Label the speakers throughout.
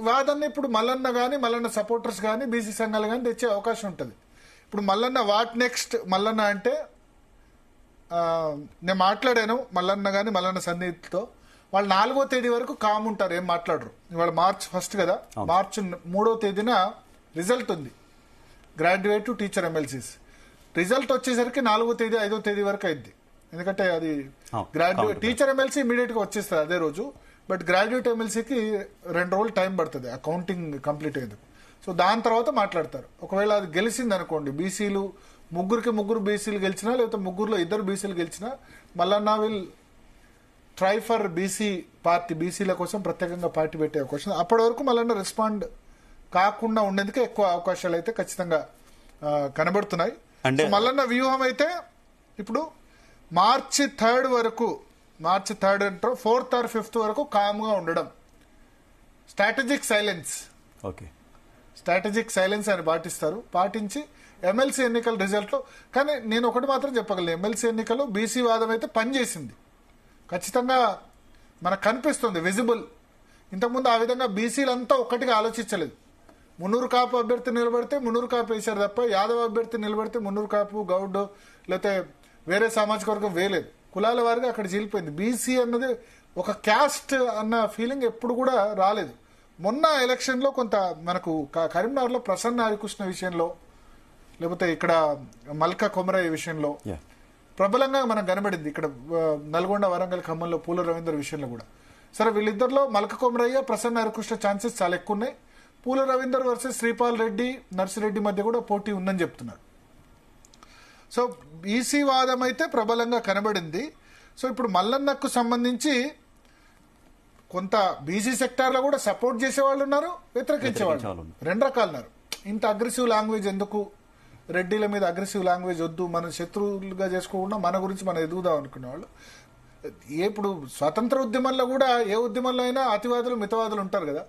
Speaker 1: వాదన ఇప్పుడు మల్లన్న కానీ మల్లన్న సపోర్టర్స్ కానీ బీసీ సంఘాలు కానీ తెచ్చే అవకాశం ఉంటుంది. ఇప్పుడు మల్లన్న వాట్ నెక్స్ట్ మల్లన్న అంటే నేను మాట్లాడాను మల్లన్న కానీ మల్లన్న సన్నిధితో, వాళ్ళు 4వ తేదీ వరకు కామ్ ఉంటారు, ఏం మాట్లాడరు. ఇవాళ మార్చ్ 1 కదా, మార్చి 3వ తేదీన రిజల్ట్ ఉంది graduate to teacher MLCs. Result వచ్చేసరికి 4వ తేదీ 5వ తేదీ వరకు అయింది. ఎందుకంటే అది గ్రాడ్యుయేట్ టీచర్ ఎమ్మెల్సీ ఇమీడియట్ గా వచ్చేస్తుంది అదే రోజు, బట్ గ్రాడ్యుయేట్ ఎమ్మెల్సీకి 2 రోజులు టైం పడుతుంది ఆ కౌంటింగ్ కంప్లీట్ అయ్యేందుకు. సో దాని తర్వాత మాట్లాడతారు. ఒకవేళ అది గెలిచింది అనుకోండి, బీసీలు ముగ్గురు బీసీలు గెలిచినా లేకపోతే ముగ్గురులో 2 బీసీలు గెలిచినా Mallanna will try for BC party, బీసీల కోసం ప్రత్యేకంగా పార్టీ పెట్టే అవకాశం. అప్పటి వరకు మల్లన్న రెస్పాండ్ కాకుండా ఉండేందుకే ఎక్కువ అవకాశాలు అయితే ఖచ్చితంగా కనబడుతున్నాయి. మల్లన్న వ్యూహం అయితే ఇప్పుడు మార్చి 3 వరకు, మార్చి 3 అంటే 4th or 5th వరకు కామ్గా ఉండడం, strategic silence.
Speaker 2: Okay,
Speaker 1: strategic silence అని పాటించి ఎమ్మెల్సీ ఎన్నికల రిజల్ట్ లో. కానీ నేను ఒకటి మాత్రం చెప్పగలను, ఎమ్మెల్సీ ఎన్నికల్లో బీసీ వాదం అయితే పనిచేసింది, ఖచ్చితంగా మనకు కనిపిస్తుంది, విజిబుల్. ఇంతకుముందు ఆ విధంగా బీసీలంతా ఒక్కటిగా ఆలోచించలేదు. మున్నూరు కాపు అభ్యర్థి నిలబడితే మున్నూరు కాపు వేశారు తప్ప, యాదవ్ అభ్యర్థి నిలబడితే మున్నూరు కాపు, గౌడ్ లేకపోతే వేరే సామాజిక వర్గం వేయలేదు. కులాల వారిగా అక్కడ చీలిపోయింది. బీసీ అన్నది ఒక క్యాస్ట్ అన్న ఫీలింగ్ ఎప్పుడు కూడా రాలేదు. మొన్న ఎలక్షన్ లో కొంత మనకు కరీంనగర్లో ప్రసన్న హరికృష్ణ విషయంలో, లేకపోతే ఇక్కడ మల్కా కొమరయ్య విషయంలో ప్రబలంగా మనకు కనబడింది. ఇక్కడ నల్గొండ, వరంగల్, ఖమ్మంలో పూల రవీందర్ విషయంలో కూడా. సరే, వీళ్ళిద్దరిలో మల్కా కొమరయ్య, ప్రసన్న హరికృష్ణ ఛాన్సెస్ చాలా ఎక్కువ ఉన్నాయి. పూల రవీందర్ వర్సెస్ శ్రీపాల్ రెడ్డి, నర్సిరెడ్డి మధ్య కూడా పోటీ ఉందని చెప్తున్నారు. సో బీసీ వాదం అయితే ప్రబలంగా కనబడింది. సో ఇప్పుడు మల్లన్నకు సంబంధించి కొంత బీసీ సెక్టార్లో కూడా సపోర్ట్ చేసే వాళ్ళు ఉన్నారు, వ్యతిరేకించే వాళ్ళు 2 రకాలు ఉన్నారు. ఇంత అగ్రెసివ్ లాంగ్వేజ్ ఎందుకు, రెడ్డిల మీద అగ్రెసివ్ లాంగ్వేజ్ వద్దు, మన శత్రువులుగా చేసుకోకుండా మన గురించి మనం ఎదుగుదాం అనుకునే వాళ్ళు. ఇప్పుడు స్వతంత్ర ఉద్యమంలో కూడా ఏ ఉద్యమంలో అయినా అతివాదులు మితవాదులు ఉంటారు కదా.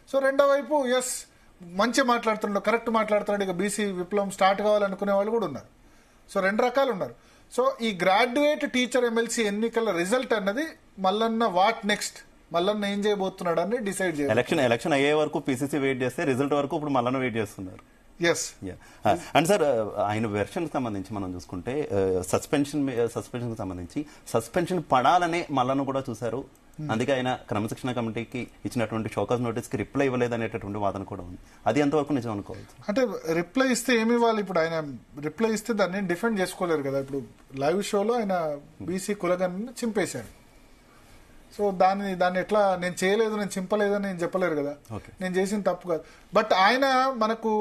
Speaker 1: సో రెండో వైపు ఎస్ మంచి మాట్లాడుతున్నాడు, కరెక్ట్ మాట్లాడుతున్నాడు, ఇక బీసీ విప్లవం స్టార్ట్ కావాలనుకునే వాళ్ళు కూడా ఉన్నారు. సో 2 రకాలు ఉన్నారు. సో ఈ గ్రాడ్యుయేట్ టీచర్ ఎమ్మెల్సీ ఎన్నికల రిజల్ట్ అన్నది మల్లన్న వాట్ నెక్స్ట్, మల్లన్న ఏం చేయబోతున్నాడు అని డిసైడ్ చేయాలి.
Speaker 2: ఎలక్షన్ అయ్యే వరకు పీసీసీ వెయిట్ చేస్తే రిజల్ట్ వరకు ఇప్పుడు మల్లన్న వెయిట్ చేస్తున్నారు.
Speaker 1: ఎస్
Speaker 2: అండ్ సార్, ఆయన వెర్షన్ సంబంధించి మనం చూసుకుంటే సస్పెన్షన్ సంబంధించి సస్పెన్షన్ పడాలనే మల్లన్న కూడా చూశారు. అందుకే ఆయన క్రమశిక్షణ కమిటీకి ఇచ్చినటువంటి షోకాజ్ నోటీస్ కి రిప్లై ఇవ్వలేదు అనేటటువంటి వాదన కూడా ఉంది. అది ఎంతవరకు నిజం అనుకోవచ్చు?
Speaker 1: అంటే రిప్లై ఇస్తే ఏమి ఇవ్వాలి? ఇప్పుడు ఆయన రిప్లై ఇస్తే దాన్ని డిఫెండ్ చేసుకోలేరు కదా. ఇప్పుడు లైవ్ షోలో ఆయన బీసీ కులగన్ చింపేశాడు. సో దాన్ని ఎట్లా నేను చేయలేదు, నేను చింపలేదు అని నేను చెప్పలేరు కదా. నేను చేసిన తప్పు కాదు. బట్ ఆయన మనకు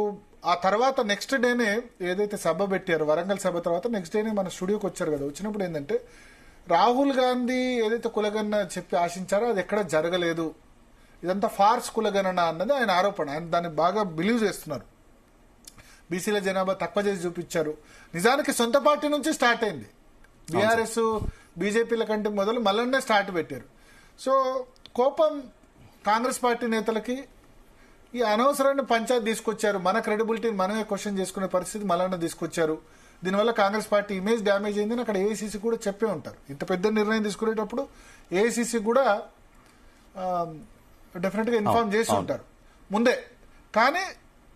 Speaker 1: ఆ తర్వాత నెక్స్ట్ డేనే ఏదైతే సభ పెట్టారో, వరంగల్ సభ తర్వాత నెక్స్ట్ డేనే మన స్టూడియోకి వచ్చారు కదా. వచ్చినప్పుడు ఏంటంటే రాహుల్ గాంధీ ఏదైతే కులగణన చెప్పి ఆశించారో అది ఎక్కడ జరగలేదు, ఇదంతా ఫార్స్ కులగణన అన్నది ఆయన ఆరోపణ. ఆయన దాన్ని బాగా బిలీవ్ చేస్తున్నారు. బీసీల జనాభా తక్కువ చేసి చూపించారు. నిజానికి సొంత పార్టీ నుంచి స్టార్ట్ అయింది. బీఆర్ఎస్ బీజేపీల కంటే మొదలు మల్లన్నే స్టార్ట్ పెట్టారు. సో కోపం కాంగ్రెస్ పార్టీ నేతలకి, ఈ అనవసరమైన పంచాయతీ తీసుకొచ్చారు, మన క్రెడిబిలిటీని మనమే క్వశ్చన్ చేసుకునే పరిస్థితి మల్లన్న తీసుకొచ్చారు. దీనివల్ల కాంగ్రెస్ పార్టీ ఇమేజ్ డ్యామేజ్ అయిందని అక్కడ ఏఐసీసీ కూడా చెప్పే ఉంటారు. ఇంత పెద్ద నిర్ణయం తీసుకునేటప్పుడు ఏఐసీసీ కూడా డెఫినెట్ గా ఇన్ఫార్మ్ చేసి ఉంటారు ముందే. కానీ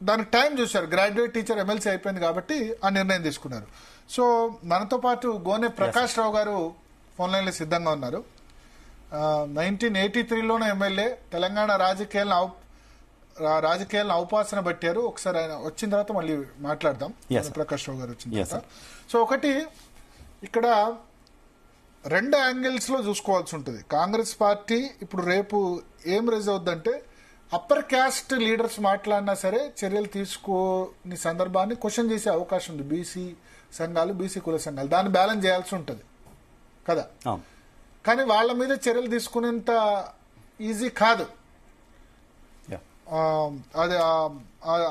Speaker 1: దానికి టైం చూశారు. గ్రాడ్యుయేట్ టీచర్ ఎమ్మెల్సీ అయిపోయింది కాబట్టి ఆ నిర్ణయం తీసుకున్నారు. సో మనతో పాటు గోనె ప్రకాష్ రావు గారు ఫోన్ లైన్ లో సిద్ధంగా ఉన్నారు. 1983లోనే ఎమ్మెల్యే, తెలంగాణ రాజకీయాలను ఔపాసన పట్టారు. ఒకసారి ఆయన వచ్చిన తర్వాత మళ్ళీ మాట్లాడదాం. ప్రకాష్ రావు గారు వచ్చిన తర్వాత. సో ఒకటి ఇక్కడ 2 యాంగిల్స్ లో చూసుకోవాల్సి ఉంటుంది. కాంగ్రెస్ పార్టీ ఇప్పుడు రేపు ఏం రైజ్ అవుద్దంటే, అప్పర్ క్యాస్ట్ లీడర్స్ మాట్లాడినా సరే చర్యలు తీసుకోని సందర్భాన్ని క్వశ్చన్ చేసే అవకాశం ఉంది. బీసీ సంఘాలు, బీసీ కుల సంఘాలు దాన్ని బ్యాలెన్స్ చేయాల్సి ఉంటుంది కదా. కానీ వాళ్ళ మీద చర్యలు తీసుకునేంత ఈజీ కాదు.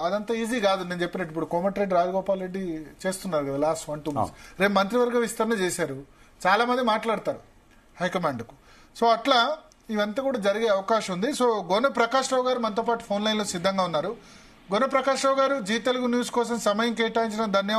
Speaker 1: అదంతా ఈజీ కాదు. నేను చెప్పినట్టు ఇప్పుడు కోమటిరెడ్డి రాజగోపాల్ రెడ్డి చేస్తున్నారు కదా లాస్ట్ 1-2 months. రేపు మంత్రివర్గ విస్తరణ చేశారు. చాలా మంది మాట్లాడతారు హైకమాండ్ కు. సో అట్లా ఇవంతా కూడా జరిగే అవకాశం ఉంది. సో గోనె ప్రకాష్ రావు గారు మనతో పాటు ఫోన్ లైన్ లో సిద్ధంగా ఉన్నారు. గోనె ప్రకాష్ రావు గారు, జీ తెలుగు న్యూస్ కోసం సమయం కేటాయించిన ధన్యవాదాలు.